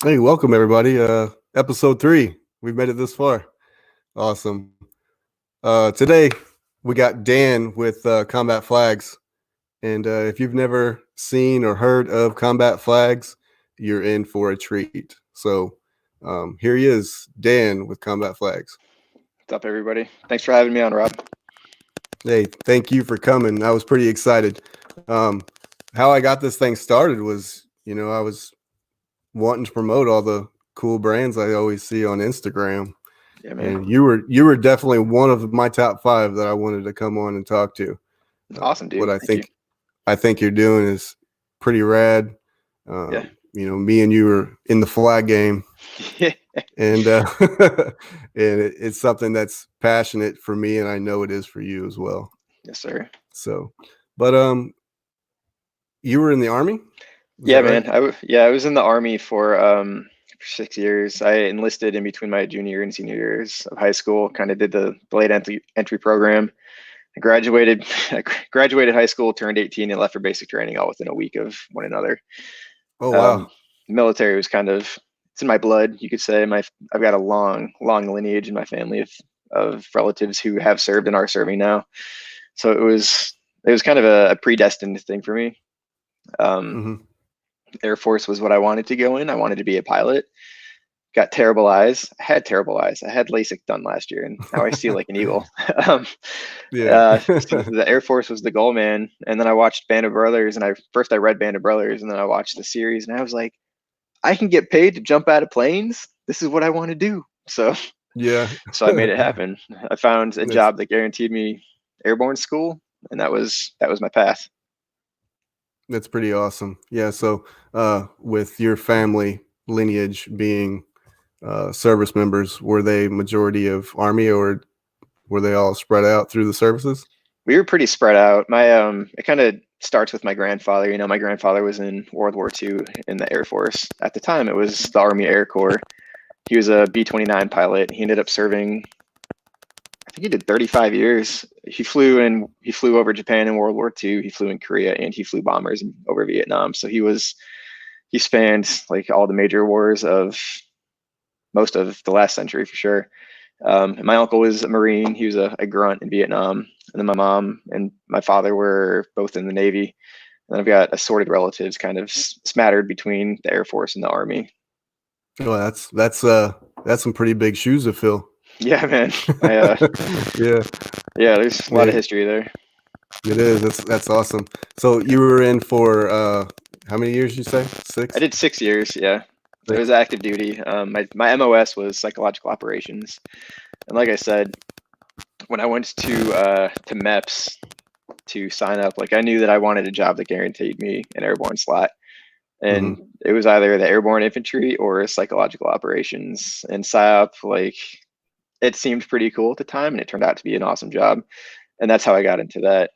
Hey, welcome everybody. Episode 3. We've made it this far. Awesome. Today we got Dan with Combat Flags, and if you've never seen or heard of Combat Flags, you're in for a treat. So here he is, Dan with Combat Flags. What's up, everybody? Thanks for having me on, Rob. Hey, thank you for coming. I was pretty excited. How I got this thing started was, I was wanting to promote all the cool brands I always see on Instagram. Yeah, And man. you were definitely one of my top 5 that I wanted to come on and talk to. Awesome, dude. What I Thank you. think you're doing is pretty rad. Yeah. Me and you are in the flag game, Yeah. and it's something that's passionate for me, and I know it is for you as well. Yes, sir. So, but you were in the Army, is Yeah, that right? man. I was in the Army for 6 years. I enlisted in between my junior and senior years of high school. Kind of did the delayed entry program. I graduated. I graduated high school, turned 18, and left for basic training all within a week of one another. Oh Um, wow. Military was kind of it's in my blood, you could say. I've got a long lineage in my family of relatives who have served and are serving now. So it was kind of a predestined thing for me. Um, Hmm. Air Force was what I wanted to go in. I wanted to be a pilot. Got terrible eyes. I had terrible eyes. I had LASIK done last year, and now I see like an eagle. um, Yeah. so the Air Force was the goal, man. And then I watched Band of Brothers, and I read Band of Brothers, and then I watched the series, and I was like, I can get paid to jump out of planes. This is what I want to do. Yeah. So I made it happen. I found a That's job that guaranteed me airborne school, and that was my path. That's pretty awesome. Yeah. So, with your family lineage being service members, were they majority of Army, or were they all spread out through the services? We were pretty spread out. My it kind of starts with my grandfather. My grandfather was in World War II in the Air Force. At the time, it was the Army Air Corps. He was a B-29 pilot. He ended up serving. I think he did 35 years. He flew over Japan in World War II. He flew in Korea, and he flew bombers over Vietnam. So he spanned like all the major wars of most of the last century for sure. My uncle was a Marine. He was a grunt in Vietnam. And then my mom and my father were both in the Navy. And I've got assorted relatives kind of smattered between the Air Force and the Army. Oh, that's some pretty big shoes to fill. Yeah, man. I Yeah, Yeah, there's a lot of yeah, history there. it is. That's awesome. So you were in for how many years? You say I 6? did 6 years. Yeah, it was 6. active duty. My MOS was psychological operations, and like I said, when I went to MEPS to sign up, like I knew that I wanted a job that guaranteed me an airborne slot. And Hmm. it was either the airborne infantry or psychological operations. And PSYOP, like it seemed pretty cool at the time, and it turned out to be an awesome job. And that's how I got into that.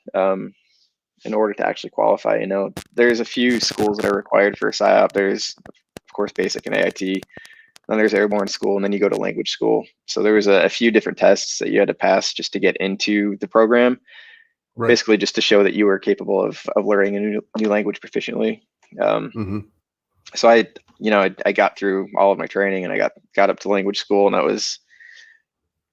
In order to actually qualify, there's a few schools that are required for PSYOP. There's, of course, basic and AIT. Then there's airborne school, and then you go to language school. So there was a few different tests that you had to pass just to get into the program, Right. basically just to show that you were capable of learning a new language proficiently. Um, Hmm. so I got through all of my training, and I got up to language school, and that was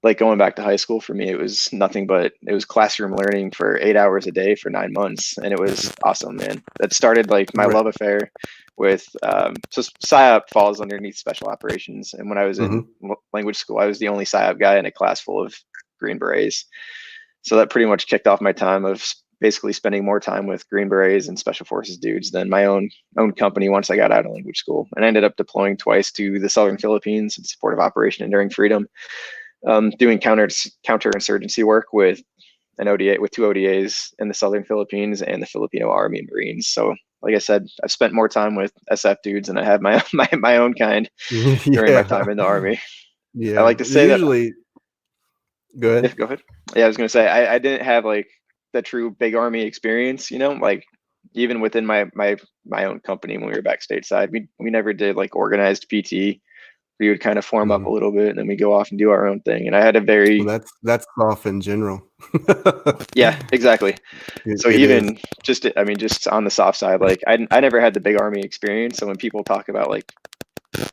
like going back to high school for me. It was nothing but it was classroom learning for 8 hours a day for 9 months, and it was awesome, man. That started like my Right. love affair with so PSYOP falls underneath special operations, and when I was in Hmm. language school, I was the only PSYOP guy in a class full of Green Berets. So that pretty much kicked off my time of basically spending more time with Green Berets and Special Forces dudes than my own company once I got out of language school. And I ended up deploying twice to the Southern Philippines in support of Operation Enduring Freedom, doing counterinsurgency work with an ODA with 2 ODAs in the Southern Philippines and the Filipino Army and Marines. So, like I said, I've spent more time with SF dudes than I have my own kind during my Yeah. time in the Army. I Yeah. like to say that. Usually, go Yeah, ahead. go ahead. Yeah, I was gonna say I didn't have like the true big army experience, like even within my own company when we were back stateside, we never did like organized PT. We would kind of form up a Mhm. little bit and then we go off and do our own thing. And I had a Well, very that's off in general. yeah, exactly. So It is. even just I mean just on the soft side, like I never had the big army experience. So when people talk about like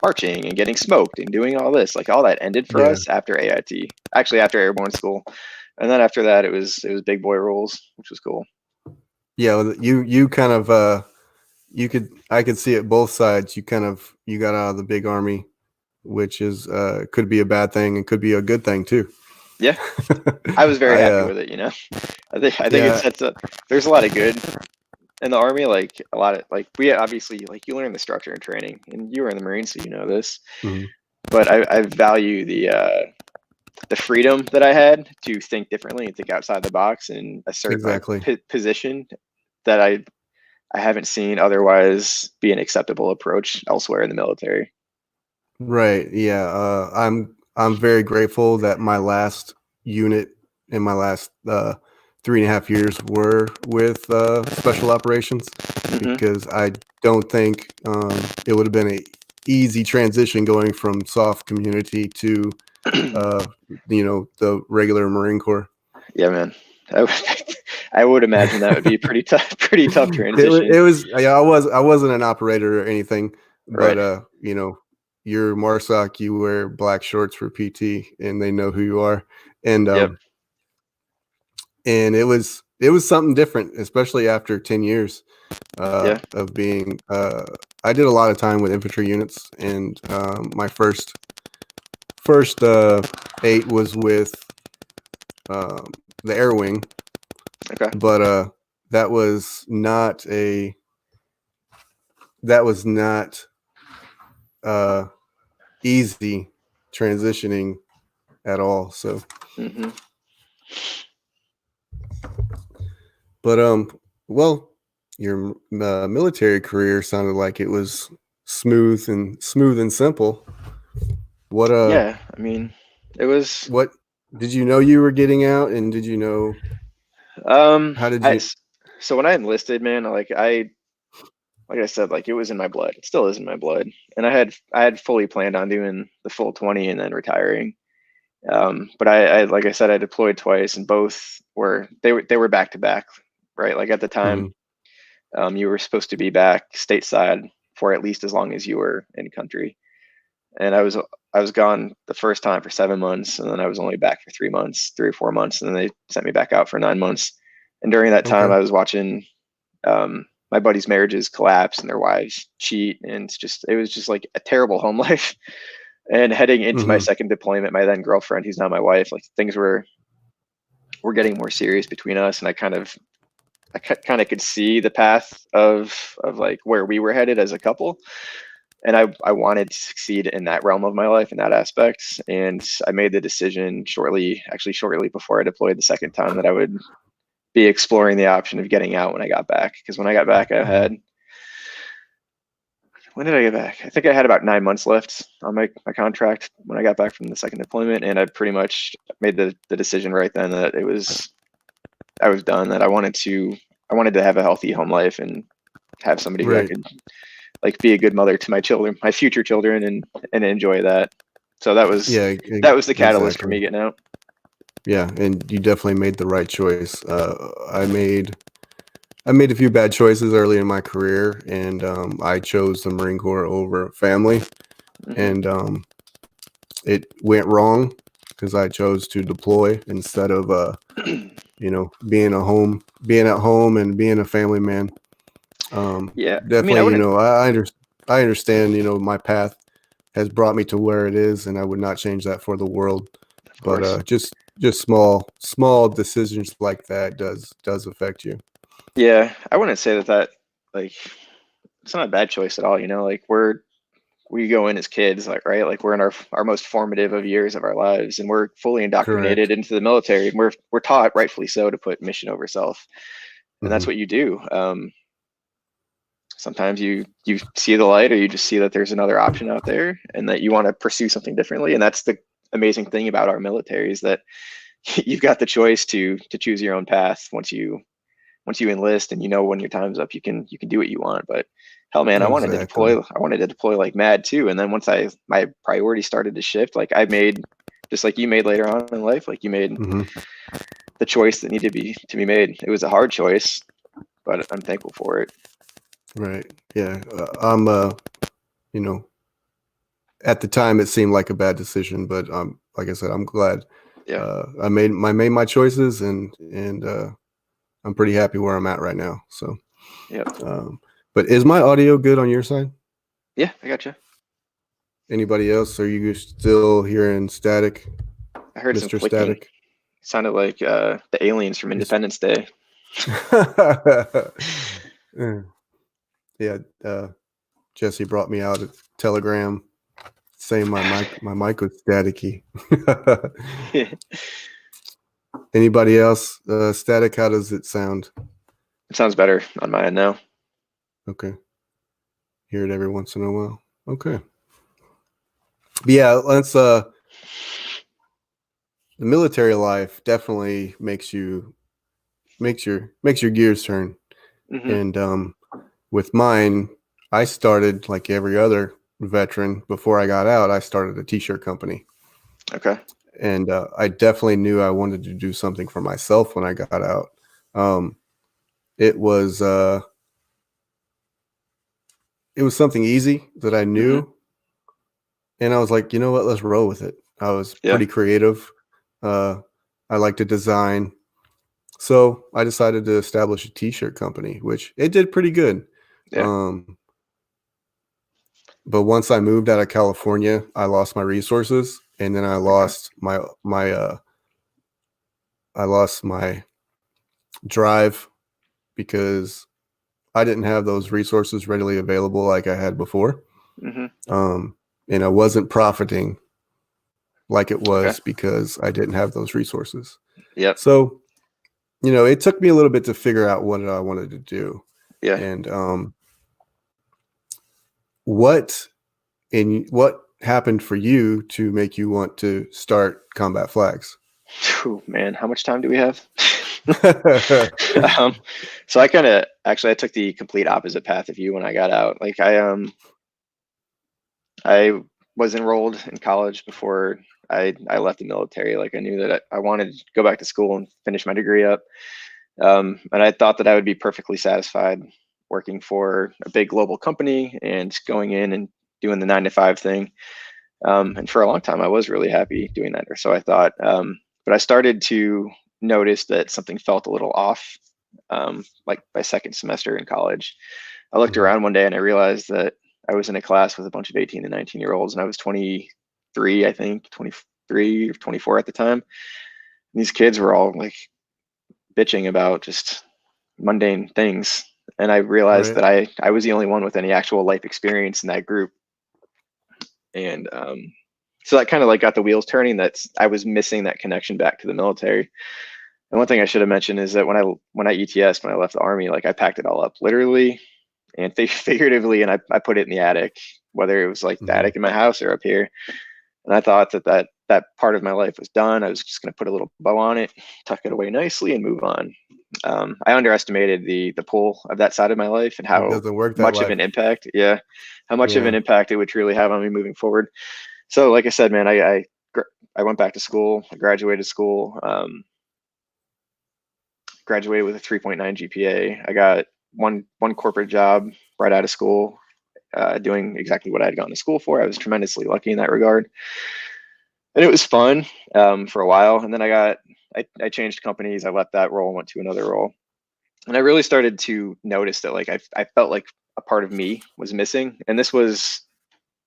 marching and getting smoked and doing all this. Like all that ended for Yeah. us after AIT, actually after airborne school. And then after that, it was big boy rules, which was cool. Yeah. Well, you kind of, I could see it both sides. You got out of the big army, which is, could be a bad thing and could be a good thing too. Yeah. I was very happy I, with it, you know. I think it yeah. sets up. There's a lot of good in the army, like a lot of like we obviously like you learn the structure and training, and you were in the Marines, so you know this. Mhm. But I value the freedom that I had to think differently and think outside the box and assert my Exactly. position that I haven't seen otherwise be an acceptable approach elsewhere in the military. Right. Yeah. I'm very grateful that my last unit in my last 3.5 years were with special operations, Hmm. because I don't think it would have been a easy transition going from soft community to uh, the regular Marine Corps. Yeah, man. I would, I would imagine that would be pretty tough, pretty tough transition. It was, yeah, I wasn't an operator or anything, but Right. you're Marsoc, you wear black shorts for PT and they know who you are. And Yep. and it was something different, especially after 10 years Yeah. of being I did a lot of time with infantry units, and my first 8 was with the air wing, Okay. but that was not uh easy transitioning at all. So, Hmm. but well, your military career sounded like it was smooth and simple. What Yeah. I mean, it was. what did you know you were getting out, and did you know how did you? So when I enlisted, man, like I said, like it was in my blood. It still is in my blood, and I had fully planned on doing the full 20 and then retiring. But I like I said, I deployed twice, and both they were back to back, right? Like at the time, Mhm. you were supposed to be back stateside for at least as long as you were in country, and I was gone the first time for 7 months, and then I was only back for 3 months, 3 or 4 months, and then they sent me back out for 9 months. And during that time, Okay. I was watching my buddies' marriages collapse and their wives cheat, and it was just like a terrible home life. And heading into my Hmm. second deployment, my then girlfriend, who's now my wife, like things were getting more serious between us, and I kind of could see the path of like where we were headed as a couple, and I wanted to succeed in that realm of my life in that aspect. And I made the decision shortly before I deployed the second time, that I would be exploring the option of getting out when I got back. Because when I got back, Hmm. when did I get back? I think I had about 9 months left on my contract when I got back from the second deployment, and I pretty much made the decision right then that I was done. That I wanted to have a healthy home life and have somebody who I Right. could like be a good mother to my children, my future children, and enjoy that. So Yeah. that was the catalyst for Exactly. me getting out. Yeah, and you definitely made the right choice. I made a few bad choices early in my career, and I chose the Marine Corps over family, Hmm. and it went wrong because I chose to deploy instead of being at home and being a family man. Yeah, I mean, I Definitely, wouldn't. I understand. My path has brought me to where it is, and I would not change that for the world. Of But course. just small decisions like that does affect you. Yeah, I wouldn't say that like it's not a bad choice at all. You know, like we go in as kids, like right, like we're in our most formative of years of our lives, and we're fully indoctrinated Correct. into the military, and we're taught rightfully so to put mission over self, and that's Hmm. what you do. Sometimes you see the light, or you just see that there's another option out there, and that you want to pursue something differently. And that's the amazing thing about our military, is that you've got the choice to choose your own path once you enlist, and you know when your time's up, you can do what you want. But hell, man, Exactly. I wanted to deploy like mad too. And then once my priorities started to shift, like I made, just like you made later on in life, like you made Hmm. the choice that needed to be made. It was a hard choice, but I'm thankful for it. Right. Yeah. You know, at the time it seemed like a bad decision, but like I said, I'm glad Yeah. I made my choices, and I'm pretty happy where I'm at right now. So, Yep. but is my audio good on your side? Yeah, I gotcha. Anybody else? Are you still hearing static, I heard some Mr. clicking. Static? Sounded like the aliens from Independence Day. Yeah, Jesse brought me out a telegram saying my mic was staticky. It Anybody else? Static, how does it sound? sounds better on my end now. Okay. Hear it every once in a while. Okay. But yeah, let's the military life definitely makes your gears turn. Hmm. And with mine, I started like every other veteran before I got out, I started a t-shirt company. Okay. And I definitely knew I wanted to do something for myself when I got out. It was something easy that I Hmm. knew, and I was like, you know what, let's roll with it. I was Yeah. pretty creative. I like to design, so I decided to establish a t-shirt company, which it did pretty good. Yeah. Um, but once I moved out of California, I lost my resources, and then I Okay. lost my drive because I didn't have those resources readily available like I had before. Hmm. Um, and I wasn't profiting like it Okay. was because I didn't have those resources. Yep. So, it took me a little bit to figure out what I wanted to do. Yeah. And what happened for you to make you want to start Combat Flags? Phew, man, how much time do we have? um, so I took the complete opposite path of you when I got out. Like I was enrolled in college before I left the military. Like I knew that I wanted to go back to school and finish my degree up. And I thought that I would be perfectly satisfied working for a big global company and going in and doing the 9 to 5 thing. And for a long time, I was really happy doing that, or so I thought. But I started to notice that something felt a little off. Like my second semester in college, I looked Mhm. around one day and I realized that I was in a class with a bunch of 18 and 19-year-olds, and I was 23, I think, 23 or 24 at the time. And these kids were all like bitching about just mundane things. And I realized Right. that I was the only one with any actual life experience in that group. And so that kind of like got the wheels turning. That I was missing that connection back to the military. And one thing I should have mentioned is that when I ETS, when I left the army, like I packed it all up literally and figuratively, and I put it in the attic, whether it was like the Mhm. attic in my house or up here. And I thought that part of my life was done. I was just going to put a little bow on it, tuck it away nicely, and move on. I underestimated the pull of that side of my life and It how doesn't work that much of way. an impact, yeah, how much of Yeah. an impact it would truly have on me moving forward. So, like I said, man, I went back to school. I graduated school. Graduated with a 3.9 GPA. I got one corporate job right out of school, doing exactly what I had gone to school for. I was tremendously lucky in that regard, and it was fun for a while. And then I changed companies. I left that role and went to another role, and I really started to notice that like I felt like a part of me was missing. And this was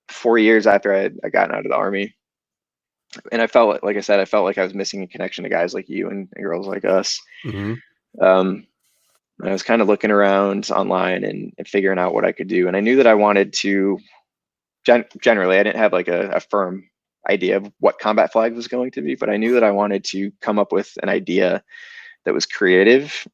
4 years after I gotten out of the army, and I felt like I said, I felt like I was missing a connection to guys like you and girls like us. Mhm. Um, I was kind of looking around online and figuring out what I could do. And I knew that I wanted to, generally, I didn't have like a firm idea of what combat flag was going to be, but I knew that I wanted to come up with an idea that was creative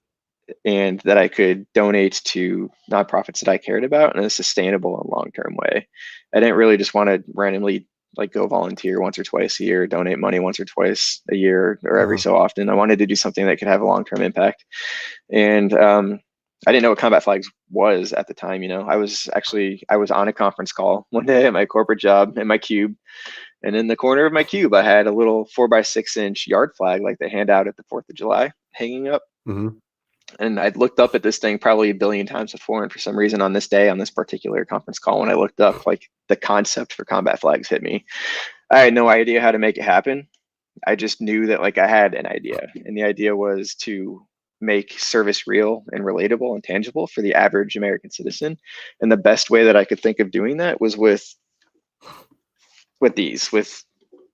and that I could donate to nonprofits that I cared about in a sustainable and long-term way. I didn't really just want to randomly like go volunteer once or twice a year, donate money once or twice a year or every Uh-huh. so often. I wanted to do something that could have a long-term impact. And I didn't know what combat flags was at the time. I was on a conference call one day at my corporate job in my cube, and in the corner of my cube, I had a little 4 by 6 inch yard flag like they hand out at the 4th of July hanging up. Mhm. And I'd looked up at this thing probably a billion times before, and for some reason on this day, on this particular conference call, when I looked up, like, the concept for combat flags hit me. I had no idea how to make it happen. I just knew that, like, I had an idea, and the idea was to make service real and relatable and tangible for the average American citizen. And the best way that I could think of doing that was with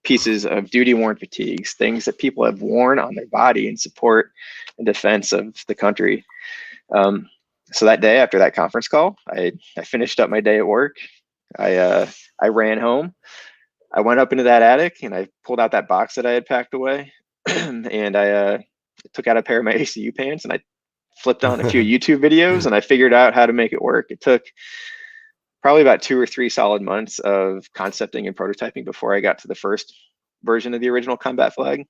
pieces of duty worn fatigues, things that people have worn on their body in support and defense of the country. So that day after that conference call, I finished up my day at work. I ran home. I went up into that attic and I pulled out that box that I had packed away, and I took out a pair of my ACU pants and I flipped on a few YouTube videos and I figured out how to make it work. It took probably about 2 or 3 solid months of concepting and prototyping before I got to the first version of the original combat flag.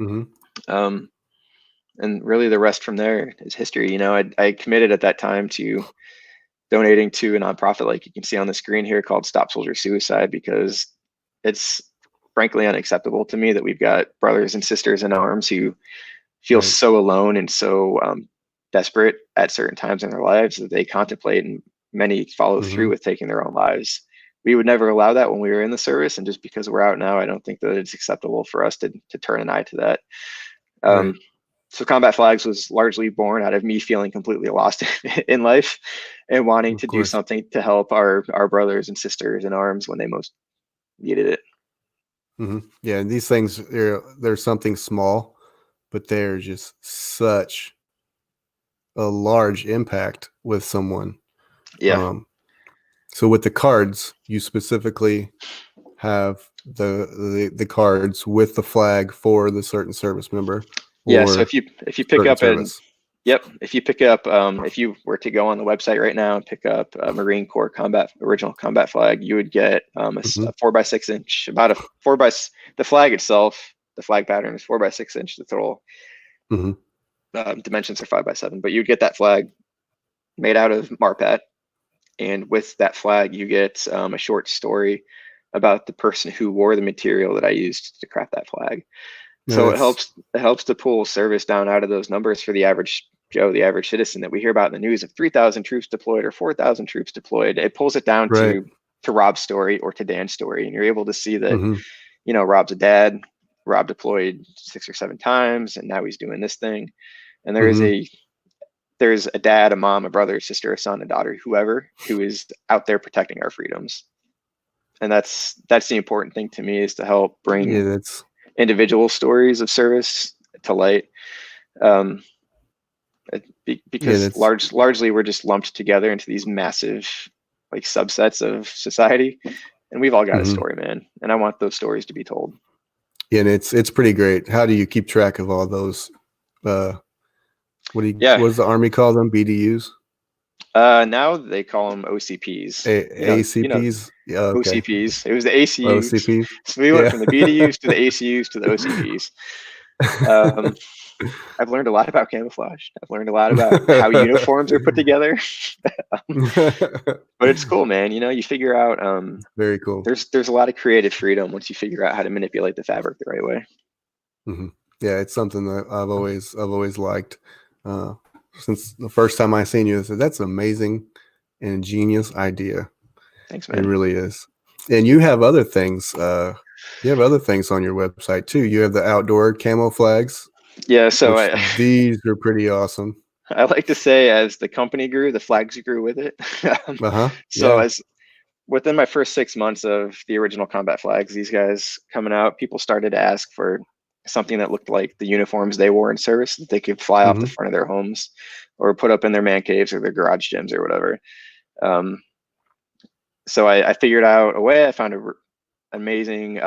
Mm-hmm. And really the rest from there is history. You know, I committed at that time to donating to a nonprofit, like you can see on the screen here, called Stop Soldier Suicide, because it's frankly unacceptable to me that we've got brothers and sisters in arms who feel so alone and so desperate at certain times in their lives that they contemplate, and many follow through with taking their own lives. We would never allow that when we were in the service, and just because we're out now, I don't think that it's acceptable for us to turn an eye to that. So Combat Flags was largely born out of me feeling completely lost in life and wanting to do something to help our brothers and sisters in arms when they most needed it. Yeah, and these things, they're something small, but they're just such a large impact with someone. Yeah. So with the cards, you specifically have the cards with the flag for the certain service member. Yeah. So if you pick up if you were to go on the website right now and pick up a Marine Corps original combat flag, you would get a 4x6 inch, the flag itself. The flag pattern is 4x6 inch. The total dimensions are 5x7. But you'd get that flag made out of Marpat, and with that flag, you get a short story about the person who wore the material that I used to craft that flag. So it helps to pull service down out of those numbers for the average Joe, the average citizen that we hear about in the news of 3,000 troops deployed or 4,000 troops deployed. It pulls it down to Rob's story or to Dan's story, and you're able to see that you know, Rob's a dad. Rob deployed 6 or 7 times, and now he's doing this thing. And there's a dad, a mom, a brother, a sister, a son, a daughter, whoever, who is out there protecting our freedoms. And that's the important thing to me, is to help bring individual stories of service to light. Because largely we're just lumped together into these massive, like, subsets of society, and we've all got a story, man. And I want those stories to be told. Yeah, and it's pretty great. How do you keep track of all those? What does the Army call them? BDUs? Now they call them OCPs. ACPs? Yeah, okay. OCPs. It was the ACUs. OCPs. So we went from the BDUs to the ACUs to the OCPs. I've learned a lot about camouflage. I've learned a lot about how uniforms are put together. But it's cool, man. You know, you figure out very cool. There's a lot of creative freedom once you figure out how to manipulate the fabric the right way. Yeah, it's something that I've always liked. Since the first time I seen you, I said, that's an amazing and ingenious idea. Thanks, man. It really is. And you have other things. You have other things on your website too. You have the outdoor camo flags. Yeah, so these are pretty awesome. I like to say, as the company grew, the flags grew with it. As within my first 6 months of the original combat flags, these guys coming out, people started to ask for something that looked like the uniforms they wore in service, that they could fly off the front of their homes or put up in their man caves or their garage gyms or whatever. So I figured out a way. I found an amazing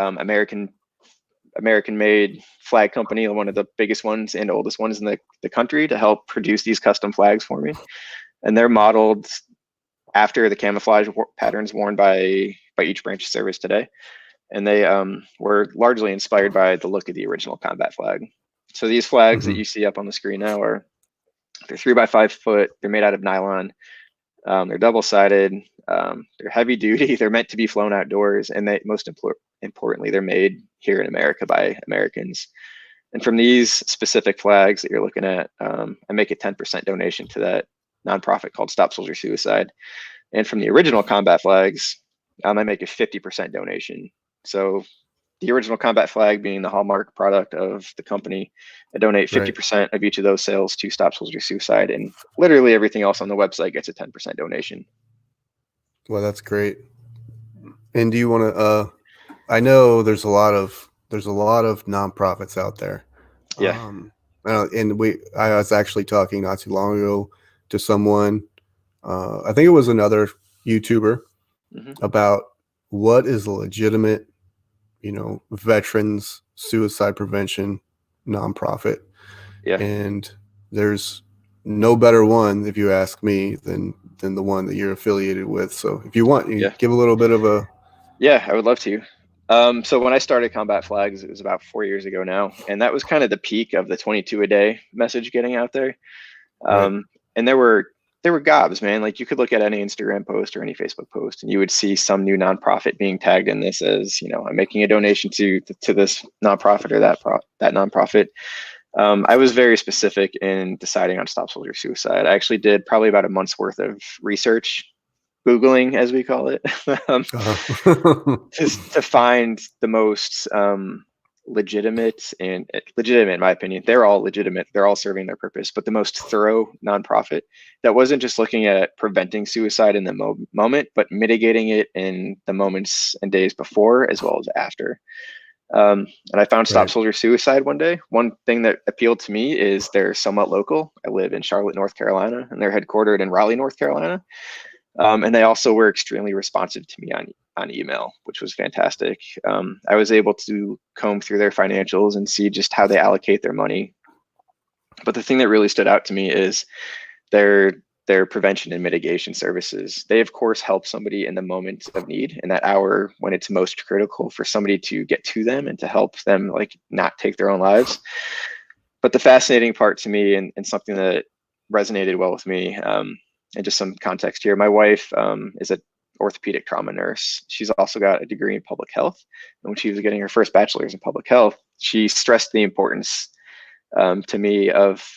American-made flag company, one of the biggest ones and oldest ones in the country, to help produce these custom flags for me. And they're modeled after the camouflage patterns worn by each branch of service today. And they were largely inspired by the look of the original combat flag. So these flags that you see up on the screen now they're 3 by 5 foot. They're made out of nylon. They're double-sided. They're heavy duty. They're meant to be flown outdoors, and most importantly, they're made here in America by Americans. And from these specific flags that you're looking at, I make a 10% donation to that nonprofit called Stop Soldier Suicide. And from the original combat flags, I make a 50% donation. So the original combat flag being the hallmark product of the company, I donate 50% of each of those sales to Stop Soldier Suicide, and literally everything else on the website gets a 10% donation. Well, that's great. And do you want to? I know there's a lot of nonprofits out there. Yeah. And I was actually talking not too long ago to someone. I think it was another YouTuber about what is a legitimate, veterans suicide prevention nonprofit. Yeah. And there's no better one, if you ask me, than the one that you're affiliated with. So if you want, you give a little bit of a. Yeah, I would love to. So when I started Combat Flags, it was about 4 years ago now, and that was kind of the peak of the 22 a day message getting out there. And there were gobs, man. Like, you could look at any Instagram post or any Facebook post, and you would see some new nonprofit being tagged in this as, I'm making a donation to this nonprofit or that nonprofit. I was very specific in deciding on Stop Soldier Suicide. I actually did probably about a month's worth of research, Googling, as we call it, to find the most legitimate in my opinion. They're all legitimate. They're all serving their purpose, but the most thorough nonprofit that wasn't just looking at preventing suicide in the moment, but mitigating it in the moments and days before as well as after. And I found Stop Soldier Suicide one day. One thing that appealed to me is they're somewhat local. I live in Charlotte, North Carolina, and they're headquartered in Raleigh, North Carolina. And they also were extremely responsive to me on email, which was fantastic. I was able to comb through their financials and see just how they allocate their money. But the thing that really stood out to me is their prevention and mitigation services. They, of course, help somebody in the moment of need, in that hour when it's most critical for somebody to get to them and to help them, like, not take their own lives. But the fascinating part to me, and something that resonated well with me, and just some context here, my wife is an orthopedic trauma nurse. She's also got a degree in public health. And when she was getting her first bachelor's in public health, she stressed the importance to me of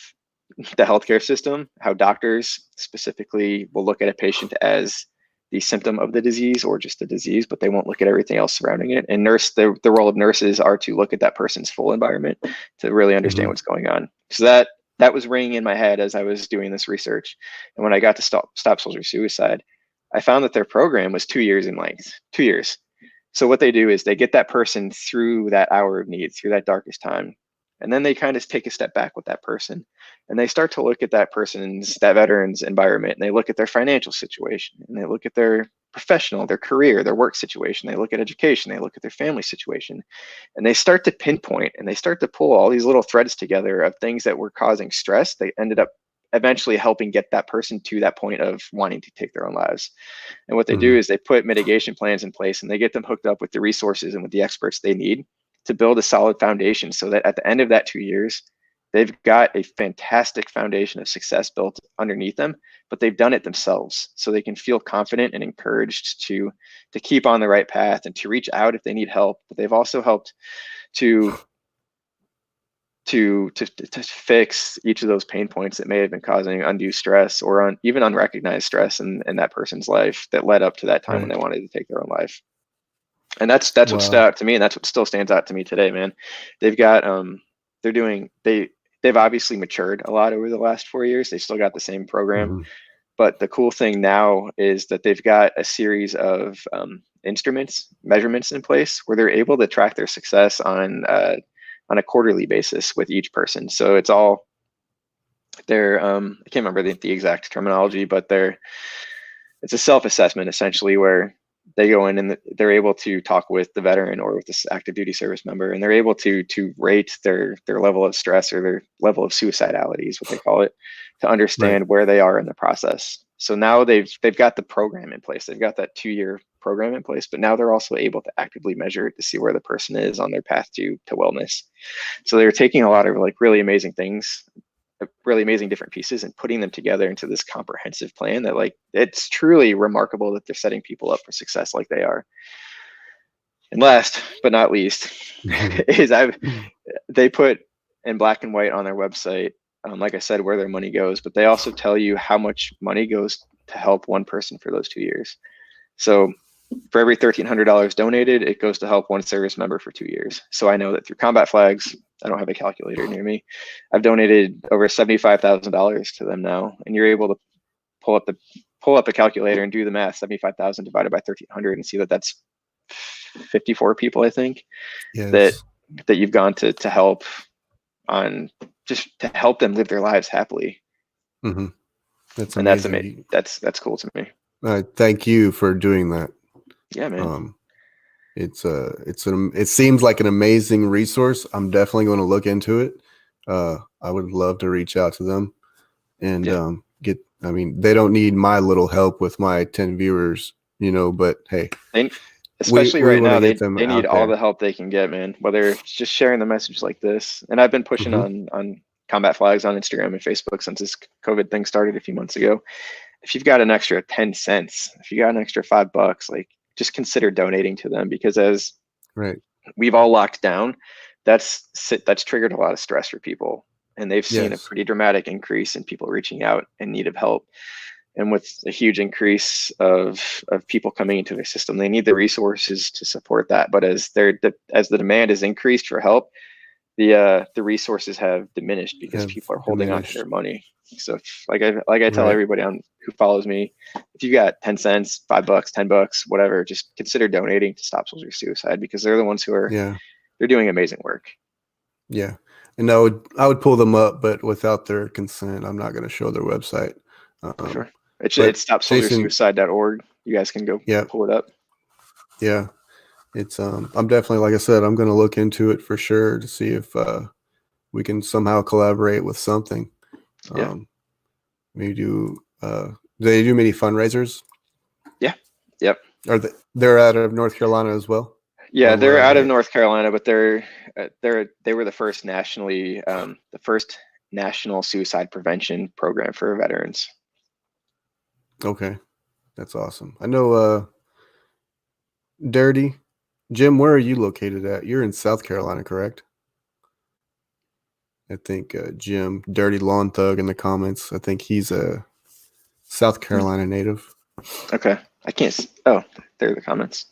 the healthcare system, how doctors specifically will look at a patient as the symptom of the disease or just the disease, but they won't look at everything else surrounding it. And the role of nurses are to look at that person's full environment to really understand what's going on. So that was ringing in my head as I was doing this research. And when I got to Stop Soldier Suicide, I found that their program was 2 years in length, 2 years. So what they do is they get that person through that hour of need, through that darkest time. And then they kind of take a step back with that person, and they start to look at that veteran's environment, and they look at their financial situation, and they look at their professional, their career, their work situation. They look at education, they look at their family situation, and they start to pinpoint and they start to pull all these little threads together of things that were causing stress. They ended up eventually helping get that person to that point of wanting to take their own lives. And what they do is they put mitigation plans in place, and they get them hooked up with the resources and with the experts they need to build a solid foundation, so that at the end of that 2 years, they've got a fantastic foundation of success built underneath them, but they've done it themselves, so they can feel confident and encouraged to keep on the right path and to reach out if they need help. But they've also helped to fix each of those pain points that may have been causing undue stress or even unrecognized stress in that person's life that led up to that time when they wanted to take their own life. And that's what stood out to me, and that's what still stands out to me today, man. They've got they've obviously matured a lot over the last 4 years. They still got the same program, but the cool thing now is that they've got a series of measurements in place where they're able to track their success on a quarterly basis with each person. So it's all I can't remember the exact terminology, but it's a self-assessment essentially, where they go in and they're able to talk with the veteran or with this active duty service member, and they're able to rate their level of stress or their level of suicidality is what they call it, to understand where they are in the process. So now they've got the program in place. They've got that 2-year program in place, but now they're also able to actively measure it to see where the person is on their path to wellness. So they're taking a lot of really amazing things, really amazing different pieces, and putting them together into this comprehensive plan that, it's truly remarkable that they're setting people up for success like they are. And last but not least is they put in black and white on their website, like I said, where their money goes, but they also tell you how much money goes to help one person for those 2 years. So for every $1,300 donated, it goes to help one service member for 2 years. So I know that through Combat Flags, I don't have a calculator near me, I've donated over $75,000 to them now, and you're able to pull up a calculator and do the math. 75,000 divided by 1,300, and see that that's 54 people, I think, Yes. that you've gone to help, on just to help them live their lives happily. Mm-hmm. That's And that's amazing. amazing. That's cool to me. Thank you for doing that. Yeah, man. It seems like an amazing resource. I'm definitely going to look into it. I would love to reach out to them and they don't need my little help with my 10 viewers, but hey, especially we right now, they need all there. the help they can get, man. Whether it's just sharing the message like this, and I've been pushing on Combat Flags on Instagram and Facebook since this COVID thing started a few months ago. If you've got an extra 10 cents, if you got an extra $5, like, just consider donating to them, because as we've all locked down, that's triggered a lot of stress for people, and they've seen a pretty dramatic increase in people reaching out in need of help. And with a huge increase of people coming into their system, they need the resources to support that. But as the demand is increased for help, the resources have diminished because people are holding on to their money. So like I tell everybody who follows me, if you got 10 cents, $5, $10, whatever, just consider donating to Stop Soldier Suicide, because they're the ones who are they're doing amazing work. Yeah. And I would pull them up, but without their consent, I'm not going to show their website. Sure. It's stopsoldiersuicide.org. You guys can go pull it up. Yeah. It's I'm definitely, like I said, I'm going to look into it for sure to see if we can somehow collaborate with something. Maybe do they do many fundraisers? Yeah. Yep. They're out of North Carolina as well? Yeah, they're out of North Carolina, but they were the first national suicide prevention program for veterans. Okay. That's awesome. I know Dirty Jim, where are you located at? You're in South Carolina, correct? I think Jim, Dirty Lawn Thug in the comments, I think he's a South Carolina native. Okay. I can't. Oh, there are the comments.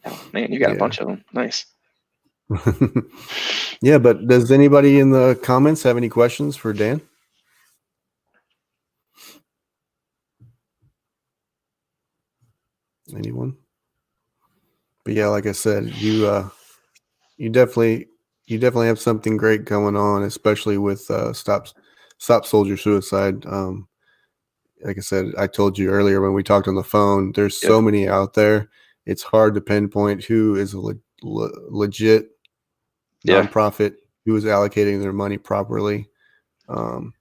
Oh, man, you got a bunch of them. Nice. Yeah, but does anybody in the comments have any questions for Dan? Anyone? But yeah, like I said, you definitely have something great going on, especially with Stop Soldier Suicide. Like I said, I told you earlier when we talked on the phone, there's so many out there. It's hard to pinpoint who is a legit nonprofit, who is allocating their money properly. And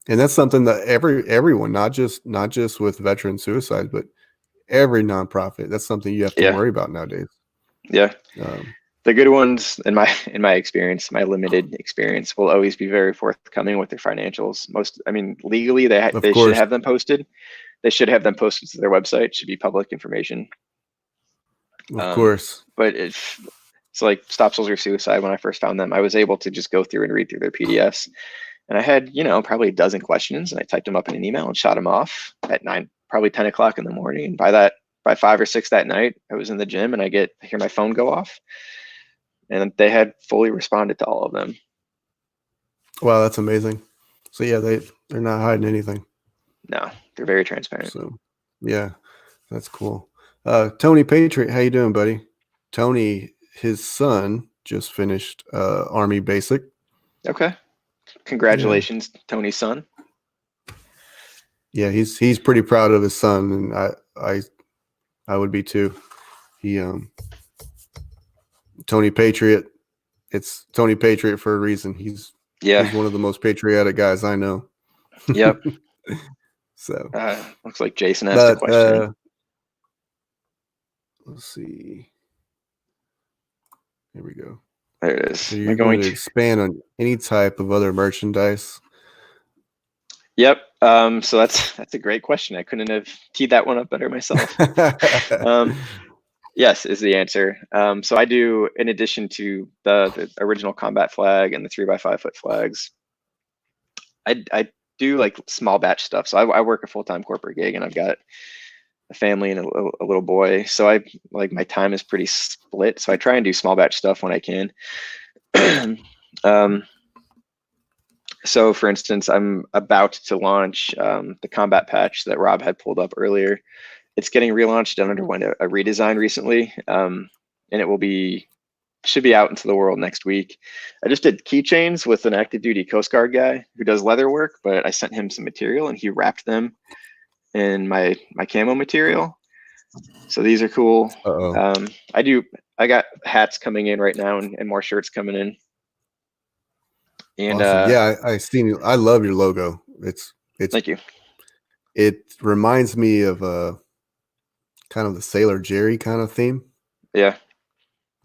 that's something that everyone, not just with veteran suicide, but every nonprofit, that's something you have to worry about nowadays. Yeah. The good ones, in my experience, my limited experience, will always be very forthcoming with their financials. Legally, they should have them posted. They should have them posted to their website. It should be public information. Of course. But it's like Stop Soldier Suicide. When I first found them, I was able to just go through and read through their PDFs. And I had, probably a dozen questions, and I typed them up in an email and shot them off at 9, probably 10 o'clock in the morning. And by 5 or 6 that night, I was in the gym and I hear my phone go off. And they had fully responded to all of them. Wow, that's amazing. So yeah, they're not hiding anything. No, they're very transparent. So yeah, that's cool. Tony Patriot, how you doing, buddy? Tony, his son just finished Army Basic. Okay. Congratulations, Tony's son. Yeah, he's pretty proud of his son, and I would be too. He Tony Patriot. It's Tony Patriot for a reason. He's one of the most patriotic guys I know. Yep. So looks like Jason asked a question. Let's see. Here we go. There it is. So you're going to expand on any type of other merchandise? Yep. So that's a great question. I couldn't have teed that one up better myself. Yes, is the answer. So I do, in addition to the original combat flag and the 3x5 foot flags, I do like small batch stuff. So I work a full-time corporate gig, and I've got a family and a little boy. So I like my time is pretty split. So I try and do small batch stuff when I can. um, so for instance, I'm about to launch the combat patch that Rob had pulled up earlier. It's getting relaunched and underwent a redesign recently, and it should be out into the world next week. I just did keychains with an active duty Coast Guard guy who does leather work, but I sent him some material and he wrapped them in my camo material. So these are cool. I got hats coming in right now and more shirts coming in. And awesome. Yeah, I seen you. I love your logo. It's thank you. It reminds me of kind of the Sailor Jerry kind of theme. Yeah.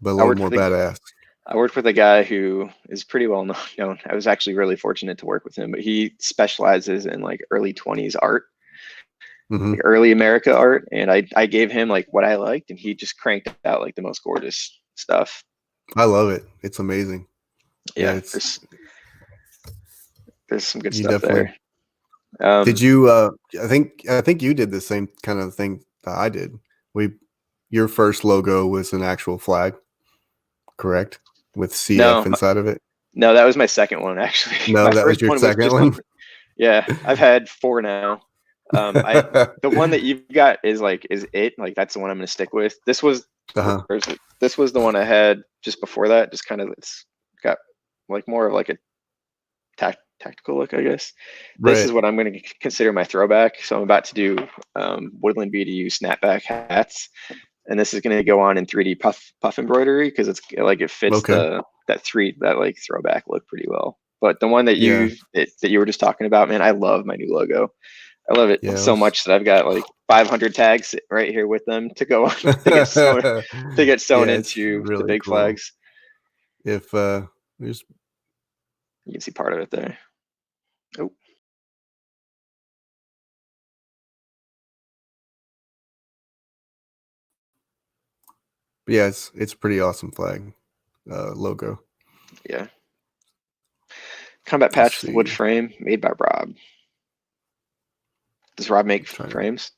But a little more badass. I worked with a guy who is pretty well known. I was actually really fortunate to work with him, but he specializes in like early 20s art, like early America art. And I gave him like what I liked, and he just cranked out like the most gorgeous stuff. I love it. It's amazing. Yeah, there's some good stuff definitely there. Did you? I think you did the same kind of thing that I did. Your first logo was an actual flag, correct? With CF inside of it. No, that was my second one actually. No, that was your second one. Yeah, I've had 4 now. The one that you've got is it. Like that's the one I'm gonna stick with. This was this was the one I had just before that. Just kind of, it's got like more of like a tactical look, I guess. This is what I'm going to consider my throwback. So I'm about to do Woodland BDU snapback hats, and this is going to go on in 3D puff embroidery because it's like it fits that like throwback look pretty well. But the one that you were just talking about, man, I love my new logo. I love it so much that I've got like 500 tags right here with them to go to get sewn into really the big flags. If there's, you can see part of it there. Oh. Yeah, it's pretty awesome flag logo. Yeah. Combat patch with wood frame made by Rob. Does Rob make frames?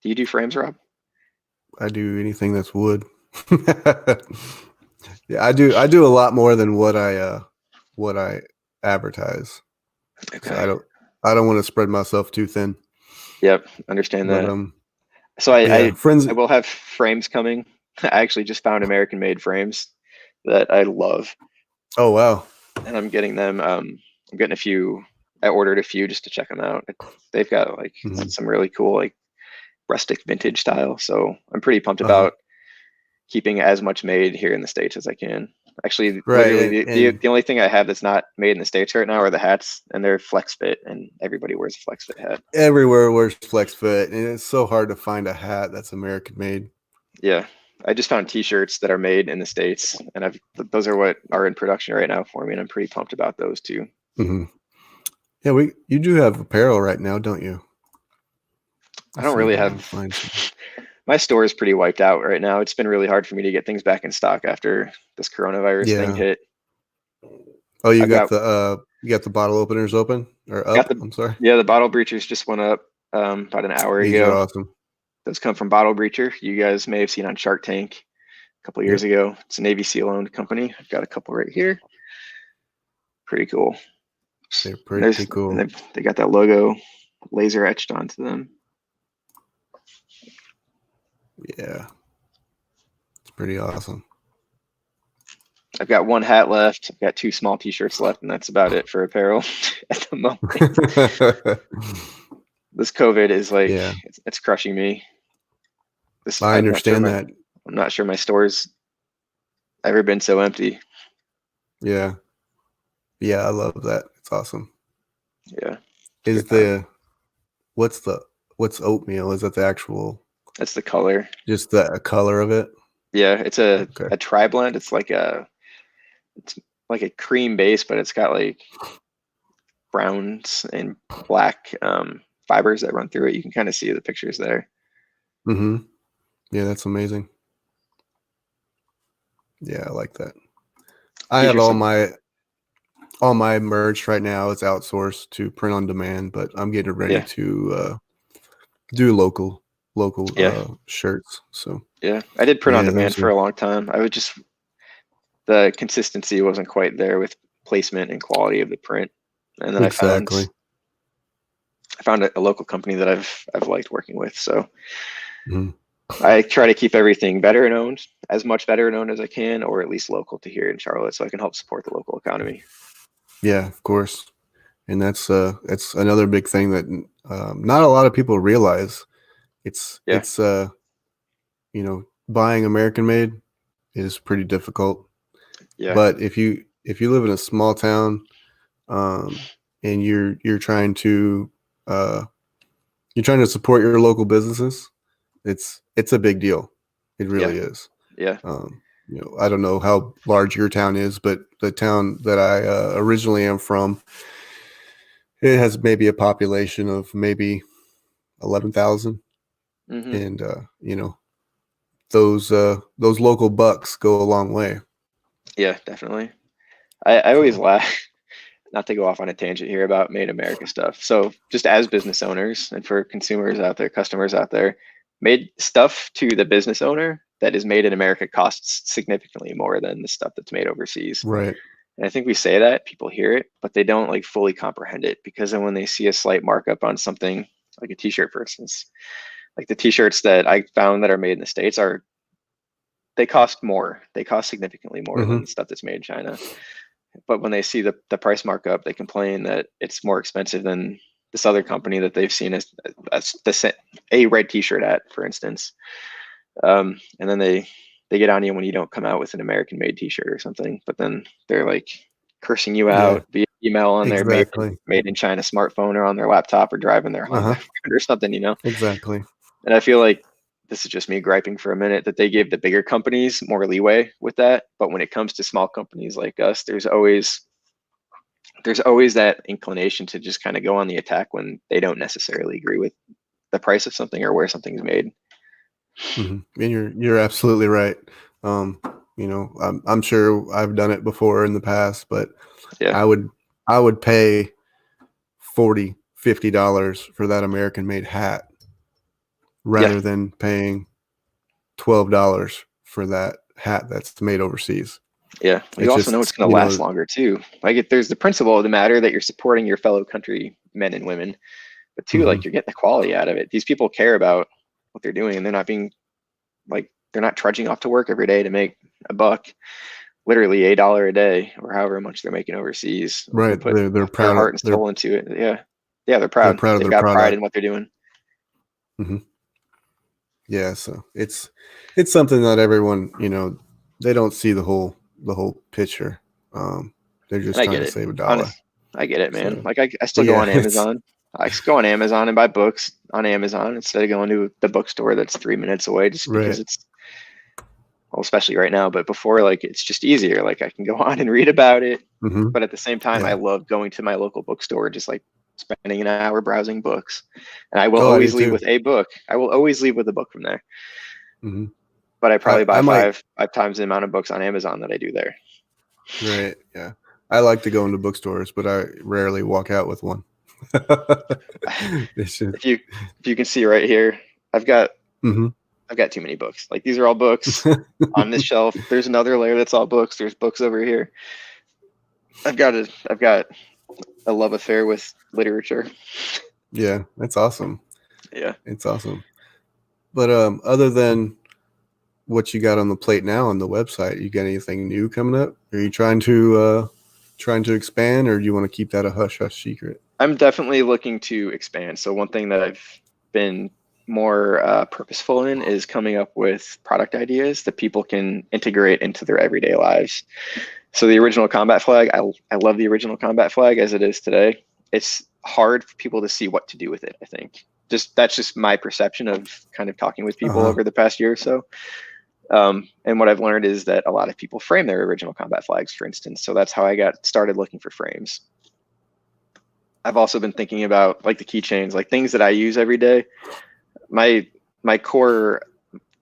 Do you do frames, Rob? I do anything that's wood. Yeah, I do a lot more than what I advertise. Okay. So I don't want to spread myself too thin. Yep, understand that. So I will have frames coming. I actually just found American made frames that I love. Oh wow. And I'm getting them I'm getting a few. I ordered a few just to check them out. They've got like some really cool like rustic vintage style. So I'm pretty pumped about keeping as much made here in the States as I can. Actually, literally the only thing I have that's not made in the States right now are the hats, and they're flex fit, and everybody wears a flex fit hat. Everywhere wears flex fit, and it's so hard to find a hat that's American made. Yeah. I just found t-shirts that are made in the States, and those are what are in production right now for me, and I'm pretty pumped about those too. Yeah, you do have apparel right now, don't you? I don't really have. My store is pretty wiped out right now. It's been really hard for me to get things back in stock after this coronavirus thing hit. Oh, you got the bottle openers open or up? I'm sorry. Yeah, the bottle breachers just went up about an hour ago. These are awesome. Those come from Bottle Breacher. You guys may have seen on Shark Tank a couple years ago. It's a Navy SEAL owned company. I've got a couple right here. Pretty cool. They're pretty cool. They got that logo laser etched onto them. Yeah. It's pretty awesome. I've got 1 hat left. I've got 2 small t-shirts left, and that's about it for apparel at the moment. This COVID is like, it's crushing me. I understand that. I'm not sure my store's ever been so empty. Yeah. Yeah, I love that. It's awesome. Yeah. What's oatmeal? Is that the actual? That's the color. Just the color of it? Yeah, it's a tri-blend. It's like a cream base, but it's got like browns and black fibers that run through it. You can kind of see the pictures there. Yeah, that's amazing. Yeah, I like that. I have T-shirts. all my merch right now. It's outsourced to print on demand, but I'm getting ready Yeah. to do local Yeah. shirts. So Yeah. I did print on yeah, demand those for are a long time. I would just, the consistency wasn't quite there with placement and quality of the print. And then exactly. I found a local company that I've liked working with. So Mhm. I try to keep everything veteran owned, as much veteran owned as I can, or at least local to here in Charlotte, so I can help support the local economy. Yeah, of course. And that's another big thing that not a lot of people realize. Yeah. Buying American made is pretty difficult. Yeah. But if you live in a small town, um, and uh, you're trying to support your local businesses, it's a big deal. It Yeah. really is. Yeah. I don't know how large your town is, but the town that I originally am from, it has maybe a population of maybe 11,000, Hmm. and those local bucks go a long way. Yeah, definitely. I always So laugh, not to go off on a tangent here about made in America stuff. So just as business owners and for consumers out there, customers out there, made stuff to the business owner that is made in America costs significantly more than the stuff that's made overseas. right. And I think we say that, people hear it, but they don't like fully comprehend it, because then when they see a slight markup on something like a t-shirt, for instance, like the t-shirts that I found that are made in the States are, they cost more. They cost significantly more than the Hmm. stuff that's made in China. But when they see the price markup, they complain that it's more expensive than this other company that they've seen as a red t-shirt at, for instance. And then they get on you when you don't come out with an American made t-shirt or something, but then they're like cursing you Yeah, out via email on their exactly. made in China smartphone or on their laptop or driving their Honda Uh-huh. or something. Exactly. And I feel like this is just me griping for a minute, that they give the bigger companies more leeway with that. But when it comes to small companies like us, there's always that inclination to just kind of go on the attack when they don't necessarily agree with the price of something or where something's made. And you're absolutely right. Um, I'm sure I've done it before in the past, but Yeah. I would I would pay 40, $50 for that American made hat Yeah. rather than paying $12 for that hat that's made overseas. Yeah. You It's also know it's just, going to last longer too. Like, if there's the principle of the matter that you're supporting your fellow country men and women, but two, mhm, like, you're getting the quality out of it. These people care about what they're doing, and they're not being like, they're not trudging off to work every day to make a buck, literally $8 a day or however much they're making overseas. Like, they right. put They're their proud of heart and soul into it. Yeah. Yeah. They're they're proud. proud of They've their got pride in product. what they're doing. Hmm. Yeah, so it's something that everyone, they don't see the whole picture. Um, they're And just I trying get to it. save a dollar. Honest. I get it, man. So, Like, I still but go yeah, on Amazon. I just go on Amazon and buy books on Amazon instead of going to the bookstore that's 3 minutes away, just because right. it's, well, especially right now, but before, like, it's just easier. Like, I can go on and read about it. Hmm. But at the same time, I Yeah. love going to my local bookstore, just like spending an hour browsing books. And I will Oh, I do always leave too. with a book. I will always leave with a book from there. Hmm. But I I probably buy I might five times the amount of books on Amazon that I do there. right. Yeah, I like to go into bookstores, but I rarely walk out with one. It's just, If you can see right here, I've got hmm. I've got too many books. Like, these are all books on this shelf. There's another layer that's all books. There's books over here. I've got a love affair with literature. Yeah, that's awesome. Yeah. It's awesome. But other than what you got on the plate now on the website, you got anything new coming up? Are you trying to expand, or do you want to keep that a hush hush secret? I'm definitely looking to expand. So one thing that I've been more purposeful in is coming up with product ideas that people can integrate into their everyday lives. So the original combat flag, I love the original combat flag as it is today. It's hard for people to see what to do with it, I think. That's just my perception of kind of talking with people Uh-huh. over the past year or so. And what I've learned is that a lot of people frame their original combat flags, for instance. So that's how I got started looking for frames. I've also been thinking about, like, the keychains, like things that I use every day. My core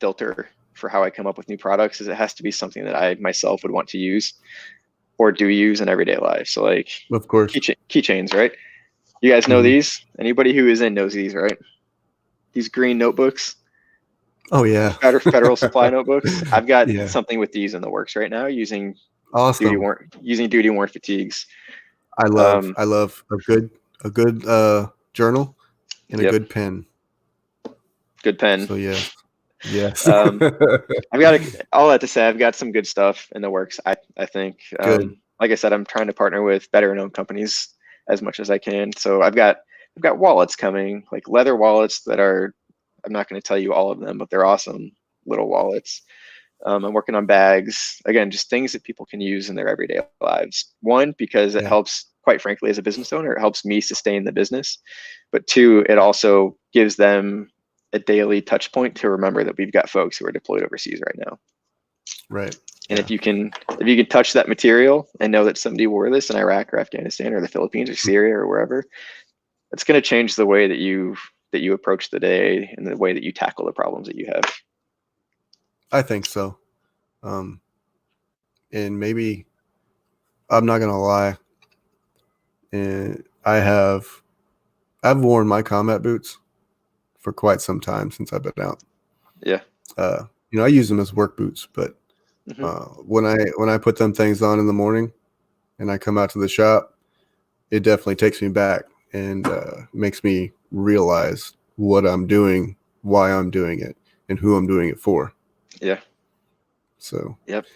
filter for how I come up with new products is it has to be something that I myself would want to use or do use in everyday life. So like Of course. keychains, right? You guys know these? Anybody who is in knows these, right? These green notebooks. Oh yeah. Federal supply notebooks. I've got Yeah. something with these in the works right now using Awesome. duty worn fatigues. I love a good journal and a good pen. Good pen. So yes. I've got all that to say. I've got some good stuff in the works. I think. Good. Like I said, I'm trying to partner with better known companies as much as I can. So I've got wallets coming, like leather wallets that are. I'm not going to tell you all of them, but they're awesome little wallets. I'm working on bags. Again, just things that people can use in their everyday lives. One, because it helps, quite frankly, as a business owner, it helps me sustain the business. But two, it also gives them a daily touch point to remember that we've got folks who are deployed overseas right now. Right. And if you can touch that material and know that somebody wore this in Iraq or Afghanistan or the Philippines or Syria or wherever, it's going to change the way that you approach the day and the way that you tackle the problems that you have. I think so. And maybe I'm not gonna lie. And I've worn my combat boots for quite some time since I've been out. Yeah. I use them as work boots, but when I put them things on in the morning and I come out to the shop, it definitely takes me back and makes me realize what I'm doing, why I'm doing it, and who I'm doing it for. Yeah. So. Yep.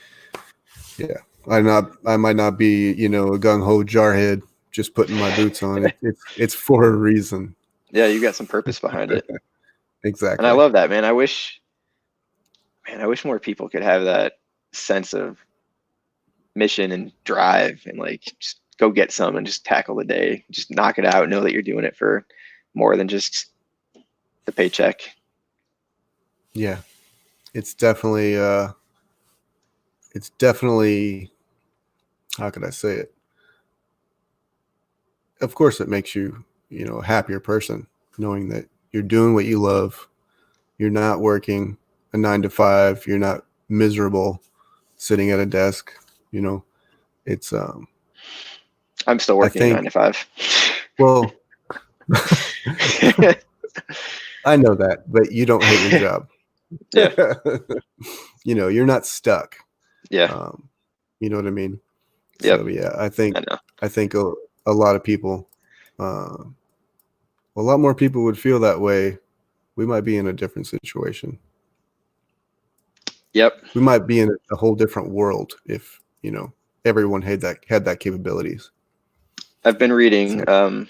Yeah. I might not be, a gung ho jarhead just putting my boots on. It's for a reason. Yeah, you got some purpose behind it. Exactly. And I love that, man. I wish more people could have that sense of mission and drive and like just go get some and just tackle the day, just knock it out, know that you're doing it for more than just the paycheck. Yeah. It's definitely how could I say it? Of course it makes you, a happier person knowing that you're doing what you love. You're not working a 9 to 5. You're not miserable sitting at a desk. It's I'm still working 9 to 5. Well, I know that, but you don't hate your job. Yeah. You're not stuck. Yeah. You know what I mean? Yep. So yeah, I think a lot of people, a lot more people would feel that way. We might be in a different situation. Yep. We might be in a whole different world if, everyone had that capabilities. I've been reading, I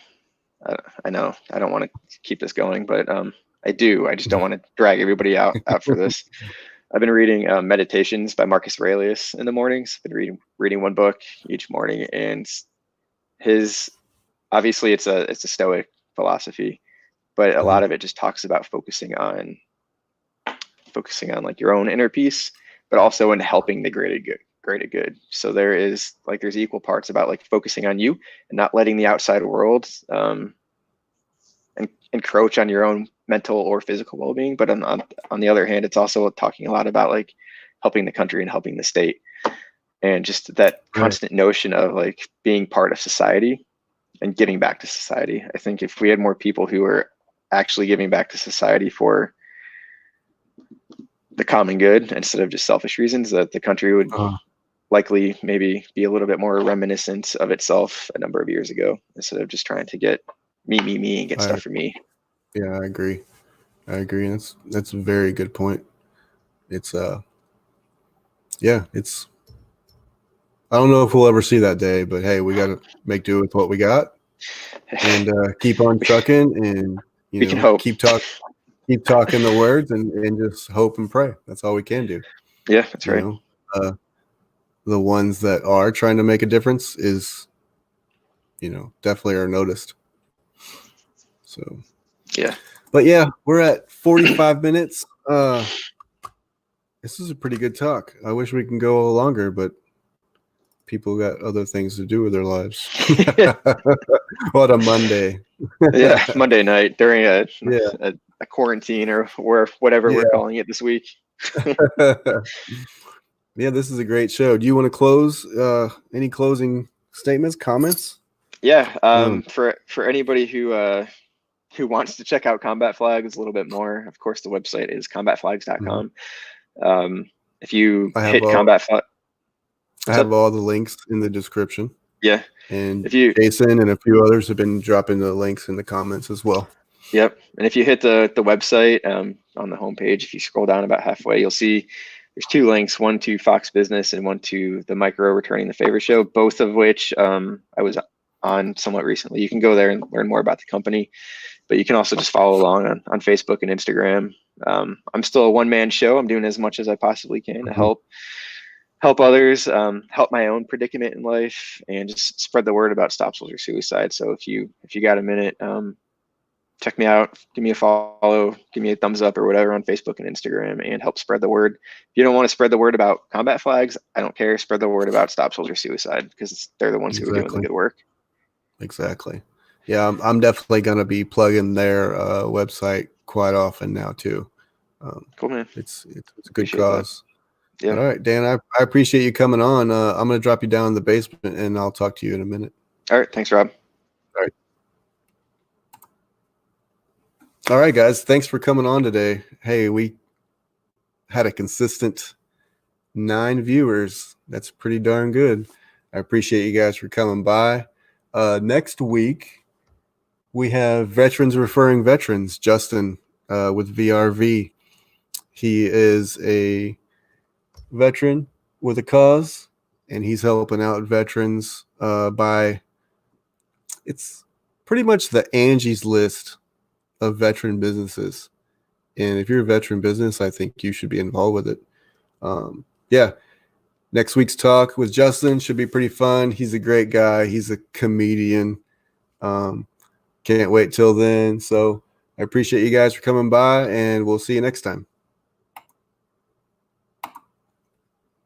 know I don't want to keep this going, but I do. I just don't want to drag everybody out for this. I've been reading Meditations by Marcus Aurelius in the mornings. I've been reading one book each morning, and his obviously it's a Stoic philosophy, but a lot of it just talks about focusing on like your own inner peace, but also in helping the greater good. So there's equal parts about like focusing on you and not letting the outside world and encroach on your own mental or physical well-being. But on the other hand, it's also talking a lot about like helping the country and helping the state, and just that constant notion of like being part of society and giving back to society. I think if we had more people who are actually giving back to society for the common good instead of just selfish reasons, that the country would likely maybe be a little bit more reminiscent of itself a number of years ago, instead of just trying to get me and get stuff for me. Yeah, I agree. That's a very good point. It's I don't know if we'll ever see that day, but hey, we got to make do with what we got and keep on trucking, and we can hope. keep talking the words and just hope and pray. That's all we can do. Yeah, that's right. The ones that are trying to make a difference is, definitely are noticed. So, yeah. But yeah, we're at 45 minutes. This is a pretty good talk. I wish we can go longer, but people got other things to do with their lives. What a Monday. Yeah, Monday night during a quarantine or whatever we're calling it this week. Yeah, this is a great show. Do you want to close? Any closing statements, comments? Yeah. For anybody who wants to check out combat flags a little bit more, of course, the website is combatflags.com. If you I have hit all, combat flag, I have all the links in the description. yeah. And If you Jason and a few others have been dropping the links in the comments as well. Yep. And if you hit the website on the homepage, if you scroll down about halfway, you'll see there's two links, one to Fox Business and one to the Micro Returning the Favor show, both of which I was on somewhat recently. You can go there and learn more about the company, but you can also just follow along on Facebook and Instagram. I'm still a one-man show. I'm doing as much as I possibly can to help others, help my own predicament in life, and just spread the word about Stop Soldier Suicide. So if you got a minute, check me out, give me a follow, give me a thumbs up or whatever on Facebook and Instagram, and help spread the word. If you don't want to spread the word about combat flags, I don't care. Spread the word about Stop Soldier Suicide, because they're the ones who are doing the good work. Exactly. Yeah, I'm definitely going to be plugging their website quite often now too. Cool, man. It's a good cause. Yeah. All right, Dan, I appreciate you coming on. I'm going to drop you down in the basement, and I'll talk to you in a minute. All right. Thanks, Rob. All right, guys. Thanks for coming on today. Hey, we had a consistent 9 viewers. That's pretty darn good. I appreciate you guys for coming by. Next week, we have Veterans Referring Veterans, Justin with VRV. He is a veteran with a cause, and he's helping out veterans by, it's pretty much the Angie's List of veteran businesses. And if you're a veteran business, I think you should be involved with it. Yeah. Next week's talk with Justin should be pretty fun. He's a great guy. He's a comedian. Can't wait till then. So I appreciate you guys for coming by, and we'll see you next time.